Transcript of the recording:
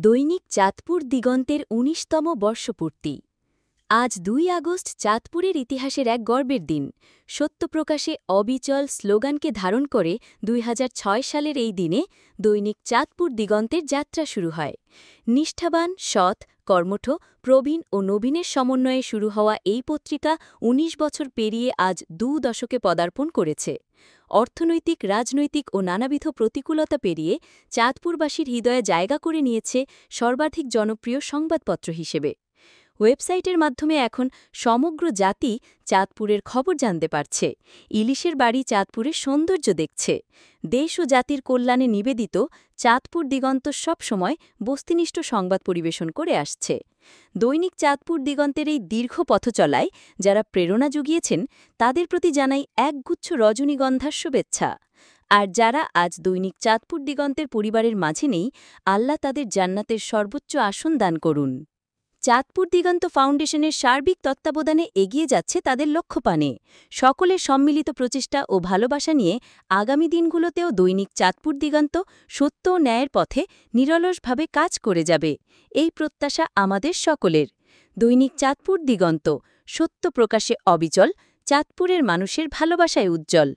দৈনিক চাঁদপুর দিগন্তের ১৯তম বর্ষপূর্তি। আজ ২ আগস্ট চাঁদপুরের ইতিহাসের এক গর্বের দিন। সত্যপ্রকাশে অবিচল স্লোগানকে ধারণ করে ২০০৬ সালের এই দিনে দৈনিক চাঁদপুর দিগন্তের যাত্রা শুরু হয়। নিষ্ঠাবান, সৎ, কর্মঠ, প্রবীণ ও নবীনের সমন্বয়ে শুরু হওয়া এই পত্রিকা ১৯ বছর পেরিয়ে আজ ২ দশকে পদার্পণ করেছে। অর্থনৈতিক, রাজনৈতিক ও নানাবিধ প্রতিকূলতা পেরিয়ে চাঁদপুরবাসীর হৃদয়ে জায়গা করে নিয়েছে সর্বাধিক জনপ্রিয় সংবাদপত্র হিসেবে। ওয়েবসাইটের মাধ্যমে এখন সমগ্র জাতি চাঁদপুরের খবর জানতে পারছে, ইলিশের বাড়ি চাঁদপুরের সৌন্দর্য দেখছে। দেশ ও জাতির কল্যাণে নিবেদিত চাঁদপুর দিগন্ত সবসময় বস্তুনিষ্ঠ সংবাদ পরিবেশন করে আসছে। দৈনিক চাঁদপুর দিগন্তের এই দীর্ঘ পথচলায় যারা প্রেরণা জুগিয়েছেন, তাদের প্রতি জানাই একগুচ্ছ রজনীগন্ধার শুভেচ্ছা। আর যারা আজ দৈনিক চাঁদপুর দিগন্তের পরিবারের মাঝে নেই, আল্লাহ তাদের জান্নাতের সর্বোচ্চ আসন দান করুন। চাঁদপুর দিগন্ত ফাউন্ডেশনের সার্বিক তত্ত্বাবধানে এগিয়ে যাচ্ছে তাদের লক্ষ্যপানে। সকলের সম্মিলিত প্রচেষ্টা ও ভালোবাসা নিয়ে আগামী দিনগুলোতেও দৈনিক চাঁদপুর দিগন্ত সত্য ও ন্যায়ের পথে নিরলসভাবে কাজ করে যাবে, এই প্রত্যাশা আমাদের সকলের। দৈনিক চাঁদপুর দিগন্ত, সত্য প্রকাশে অবিচল, চাঁদপুরের মানুষের ভালোবাসায় উজ্জ্বল।